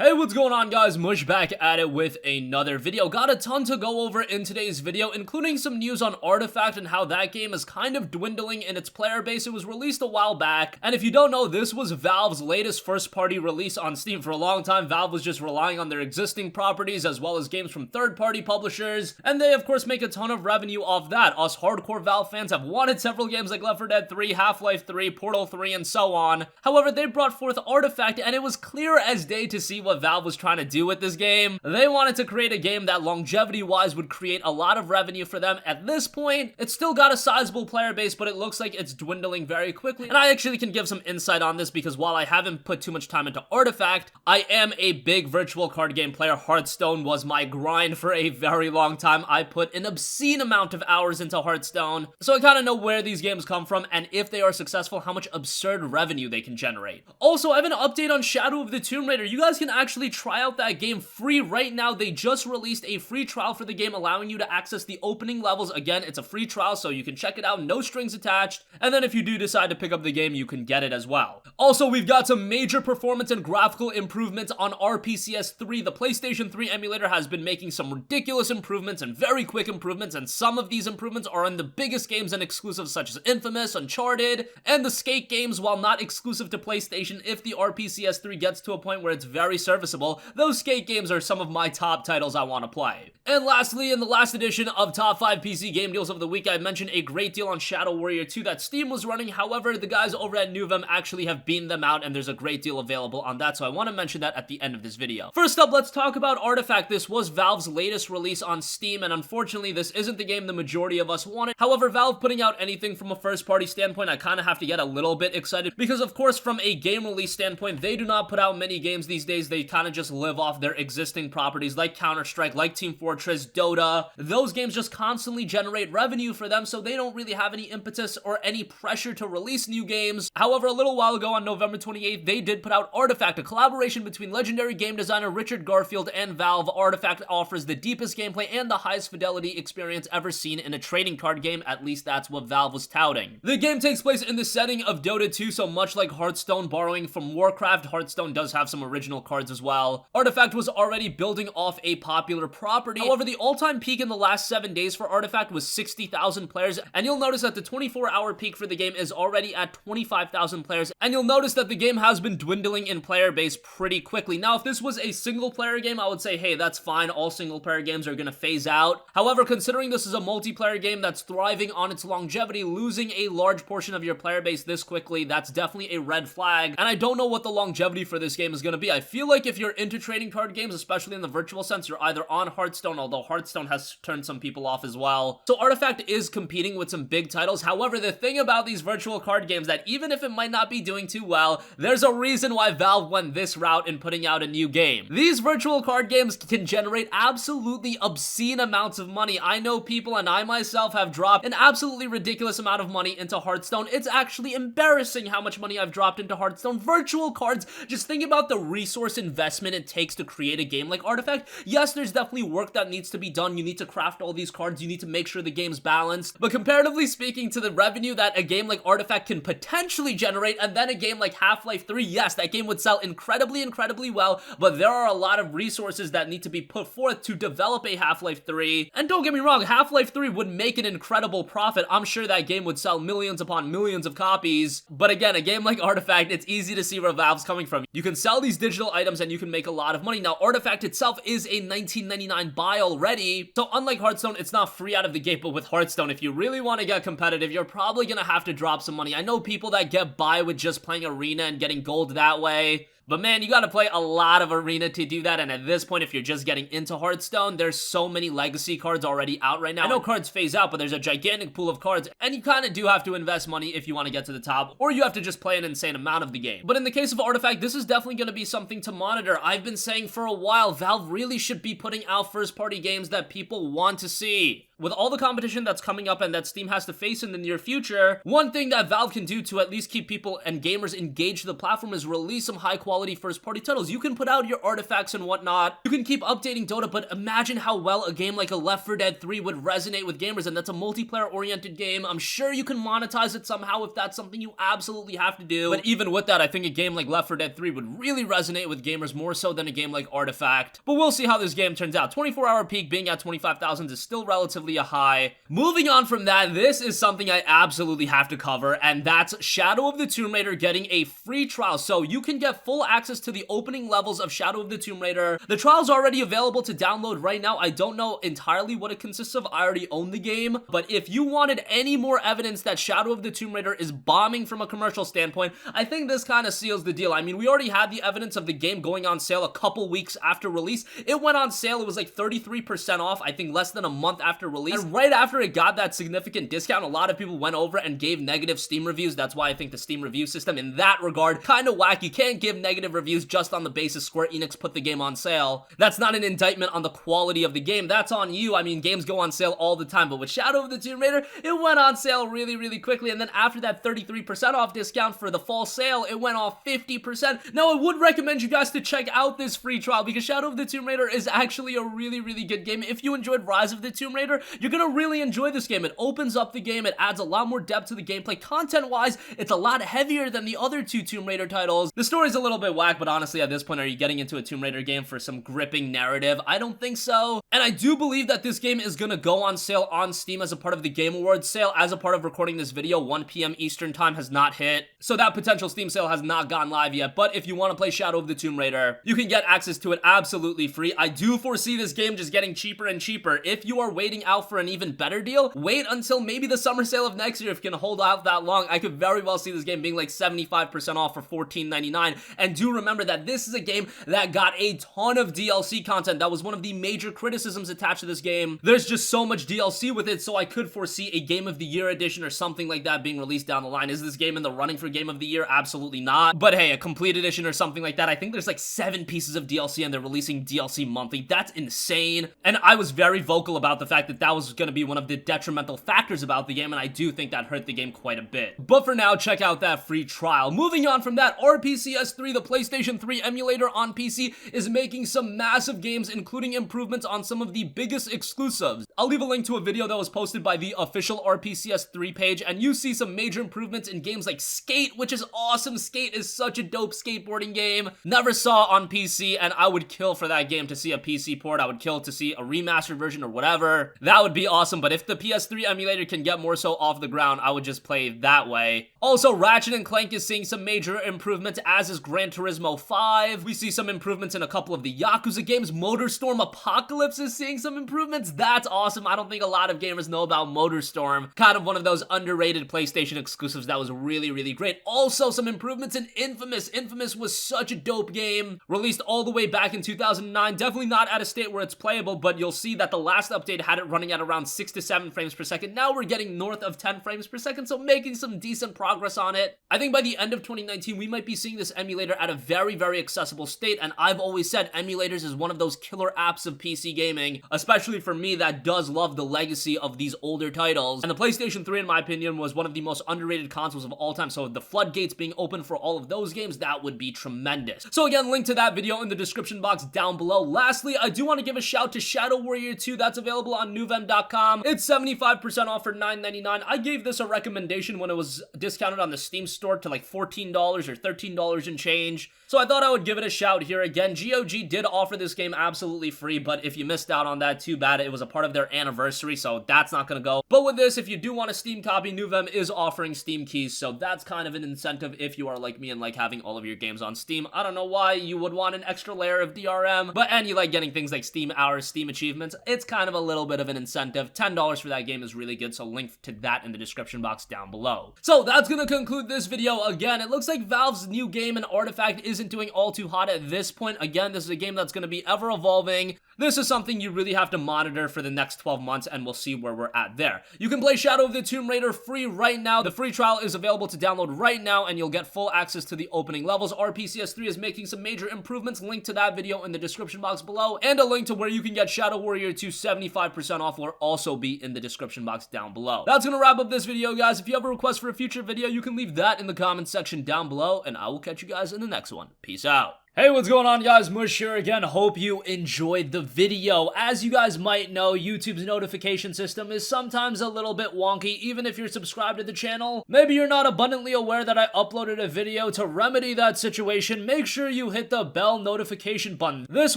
Hey, what's going on, guys? Mush back at it with another video. Got a ton to go over in today's video, including some news on Artifact and how that game is kind of dwindling in its player base. It was released a while back, and if you don't know, this was Valve's latest first-party release on Steam. For a long time, Valve was just relying on their existing properties as well as games from third-party publishers, and they, of course, make a ton of revenue off that. Us hardcore Valve fans have wanted several games like Left 4 Dead 3, Half-Life 3, Portal 3, and so on. However, they brought forth Artifact, and it was clear as day to see what Valve was trying to do with this game. They wanted to create a game that longevity-wise would create a lot of revenue for them. At this point, it's still got a sizable player base, but it looks like it's dwindling very quickly. And I actually can give some insight on this because while I haven't put too much time into Artifact, I am a big virtual card game player. Hearthstone was my grind for a very long time. I put an obscene amount of hours into Hearthstone, so I kind of know where these games come from and if they are successful, how much absurd revenue they can generate. Also, I have an update on Shadow of the Tomb Raider. You guys can actually try out that game free right now. They just released a free trial for the game, allowing you to access the opening levels. Again, it's a free trial, so you can check it out, no strings attached, and then if you do decide to pick up the game, you can get it as well. Also, we've got some major performance and graphical improvements on RPCS 3. The PlayStation 3 emulator has been making some ridiculous improvements and very quick improvements, and some of these improvements are in the biggest games and exclusives such as Infamous, Uncharted, and the Skate games. While not exclusive to PlayStation, if the RPCS 3 gets to a point where it's very serviceable, those Skate games are some of my top titles I want to play. And lastly, in the last edition of Top 5 PC Game Deals of the Week, I mentioned a great deal on Shadow Warrior 2 that Steam was running. However, the guys over at Nuvem actually have beamed them out, and there's a great deal available on that, so I want to mention that at the end of this video. First up, let's talk about Artifact. This was Valve's latest release on Steam, and unfortunately, this isn't the game the majority of us wanted. However, Valve putting out anything from a first-party standpoint, I kind of have to get a little bit excited, because of course, from a game release standpoint, they do not put out many games these days. They kind of just live off their existing properties like Counter-Strike, like Team Fortress, Dota. Those games just constantly generate revenue for them, so they don't really have any impetus or any pressure to release new games. However, a little while ago on November 28th, they did put out Artifact, a collaboration between legendary game designer Richard Garfield and Valve. Artifact offers the deepest gameplay and the highest fidelity experience ever seen in a trading card game. At least that's what Valve was touting. The game takes place in the setting of Dota 2, so much like Hearthstone, borrowing from Warcraft, Hearthstone does have some original cards as well. Artifact was already building off a popular property. However, the all-time peak in the last 7 days for Artifact was 60,000 players, and you'll notice that the 24-hour peak for the game is already at 25,000 players, and you'll notice that the game has been dwindling in player base pretty quickly. Now, if this was a single-player game, I would say, hey, that's fine. All single-player games are gonna phase out. However, considering this is a multiplayer game that's thriving on its longevity, losing a large portion of your player base this quickly, that's definitely a red flag, and I don't know what the longevity for this game is gonna be. I feel like if you're into trading card games, especially in the virtual sense, you're either on Hearthstone, although Hearthstone has turned some people off as well. So Artifact is competing with some big titles. However, the thing about these virtual card games that even if it might not be doing too well, there's a reason why Valve went this route in putting out a new game. These virtual card games can generate absolutely obscene amounts of money. I know people, and I myself have dropped an absolutely ridiculous amount of money into Hearthstone. It's actually embarrassing how much money I've dropped into Hearthstone. Virtual cards, just think about the resource investment it takes to create a game like Artifact. Yes, there's definitely work that needs to be done. You need to craft all these cards. You need to make sure the game's balanced. But comparatively speaking to the revenue that a game like Artifact can potentially generate, and then a game like Half-Life 3, yes, that game would sell incredibly well, but there are a lot of resources that need to be put forth to develop a Half-Life 3. And don't get me wrong, Half-Life 3 would make an incredible profit. I'm sure that game would sell millions upon millions of copies. But again, a game like Artifact, it's easy to see where Valve's coming from. You can sell these digital items and you can make a lot of money. Now, Artifact itself is a $19.99 buy already, so unlike Hearthstone, it's not free out of the gate. But with Hearthstone, if you really want to get competitive, you're probably gonna have to drop some money. I know people that get by with just playing Arena and getting gold that way, but man, you gotta play a lot of Arena to do that, and at this point, if you're just getting into Hearthstone, there's so many legacy cards already out right now. I know cards phase out, but there's a gigantic pool of cards, and you kinda do have to invest money if you want to get to the top, or you have to just play an insane amount of the game. But in the case of Artifact, this is definitely gonna be something to monitor. I've been saying for a while, Valve really should be putting out first-party games that people want to see. with all the competition that's coming up and that Steam has to face in the near future, one thing that Valve can do to at least keep people and gamers engaged to the platform is release some high quality first party titles. You can put out your artifacts and whatnot, you can keep updating Dota, but imagine how well a game like a Left 4 Dead 3 would resonate with gamers, and that's a multiplayer oriented game. I'm sure you can monetize it somehow if that's something you absolutely have to do, but even with that, I think a game like Left 4 Dead 3 would really resonate with gamers more so than a game like Artifact. But we'll see how this game turns out. 24-hour peak being at 25,000 is still relatively a high. Moving on from that, this is something I absolutely have to cover, and that's Shadow of the Tomb Raider getting a free trial. So you can get full access to the opening levels of Shadow of the Tomb Raider. The trial's already available to download right now. I don't know entirely what it consists of. I already own the game, but if you wanted any more evidence that Shadow of the Tomb Raider is bombing from a commercial standpoint, I think this kind of seals the deal. I mean, we already had the evidence of the game going on sale a couple weeks after release. It went on sale, it was like 33% off, I think less than a month after release, and right after it got that significant discount, a lot of people went over and gave negative Steam reviews. That's why I think the Steam review system in that regard kind of whack. You can't give negative reviews just on the basis Square Enix put the game on sale. That's not an indictment on the quality of the game, that's on you. I mean, games go on sale all the time, but with Shadow of the Tomb Raider, it went on sale really quickly, and then after that 33% off discount for the fall sale, it went off 50%. Now, I would recommend you guys to check out this free trial because Shadow of the Tomb Raider is actually a really good game. If you enjoyed Rise of the Tomb Raider, you're gonna really enjoy this game. It opens up the game, it adds a lot more depth to the gameplay. Content-wise, it's a lot heavier than the other two Tomb Raider titles. The story's a little bit whack, but honestly, at this point, are you getting into a Tomb Raider game for some gripping narrative? I don't think so. And I do believe that this game is gonna go on sale on Steam as a part of the Game Awards sale. As a part of recording this video, 1 p.m. Eastern time has not hit, so that potential Steam sale has not gone live yet. But if you want to play Shadow of the Tomb Raider, you can get access to it absolutely free. I do foresee this game just getting cheaper and cheaper. If you are waiting out for an even better deal, wait until maybe the summer sale of next year. If you can hold out that long, I could very well see this game being like 75% off for $14.99. And do remember that this is a game that got a ton of DLC content. That was one of the major criticisms attached to this game. There's just so much DLC with it, so I could foresee a Game of the Year edition or something like that being released down the line. Is this game in the running for Game of the Year? Absolutely not. But hey, a complete edition or something like that. I think there's like 7 pieces of DLC and they're releasing DLC monthly. That's insane. And I was very vocal about the fact that that was going to be one of the detrimental factors about the game, and I do think that hurt the game quite a bit. But for now, check out that free trial. Moving on from that, RPCS3, the PlayStation 3 emulator on PC, is making some massive games, including improvements on some of the biggest exclusives. I'll leave a link to a video that was posted by the official RPCS3 page, and you see some major improvements in games like Skate, which is awesome. Skate is such a dope skateboarding game. Never saw on PC, and I would kill for that game to see a PC port. I would kill to see a remastered version or whatever. That would be awesome, but if the PS3 emulator can get more so off the ground, I would just play that way. Also, Ratchet & Clank is seeing some major improvements, as is Gran Turismo 5. We see some improvements in a couple of the Yakuza games. Motorstorm Apocalypse is seeing some improvements. That's awesome. I don't think a lot of gamers know about Motorstorm. Kind of one of those underrated PlayStation exclusives that was really great. Also, some improvements in Infamous. Infamous was such a dope game. Released all the way back in 2009. Definitely not at a state where it's playable, but you'll see that the last update had it running at around 6 to 7 frames per second. Now we're getting north of 10 frames per second, so making some decent progress on it. I think by the end of 2019, we might be seeing this emulator at a very accessible state, and I've always said emulators is one of those killer apps of PC gaming, especially for me that does love the legacy of these older titles. And the PlayStation 3, in my opinion, was one of the most underrated consoles of all time, so the floodgates being open for all of those games, that would be tremendous. So again, link to that video in the description box down below. Lastly, I do want to give a shout to Shadow Warrior 2. That's available on nuvem.com. It's 75% off for $9.99. I gave this a recommendation when it was discounted on the Steam store to like $14 or $13 and change. So I thought I would give it a shout here. Again, GOG did offer this game absolutely free, but if you missed out on that, too bad. It was a part of their anniversary, so that's not gonna go. But with this, if you do want a Steam copy, Nuvem is offering Steam keys, so that's kind of an incentive if you are like me and like having all of your games on Steam. I don't know why you would want an extra layer of DRM, and you like getting things like Steam Hours, Steam Achievements. It's kind of a little bit of an incentive. $10 for that game is really good, so link to that in the description box down below. So that's gonna conclude this video. Again, it looks like Valve's new game and Artifact isn't doing all too hot at this point. Again, this is a game that's gonna be ever evolving. this is something you really have to monitor for the next 12 months, and we'll see where we're at there. You can play Shadow of the Tomb Raider free right now. The free trial is available to download right now, and you'll get full access to the opening levels. RPCS3 is making some major improvements. Link to that video in the description box below, and a link to where you can get Shadow Warrior 2 75% off will also be in the description box down below. That's gonna wrap up this video, guys. If you have a request for a future video, you can leave that in the comments section down below, and I will catch you guys in the next one. Peace out. Hey, what's going on, guys? Mush here again. Hope you enjoyed the video. As you guys might know, YouTube's notification system is sometimes a little bit wonky, even if you're subscribed to the channel. Maybe you're not abundantly aware that I uploaded a video. To remedy that situation, make sure you hit the bell notification button. This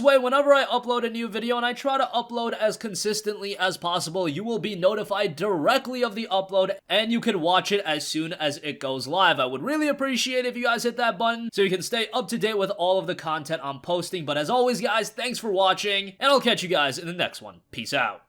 way, whenever I upload a new video, and I try to upload as consistently as possible, you will be notified directly of the upload, and you can watch it as soon as it goes live. I would really appreciate if you guys hit that button so you can stay up to date with all of the content I'm posting. But as always, guys, thanks for watching, and I'll catch you guys in the next one. Peace out.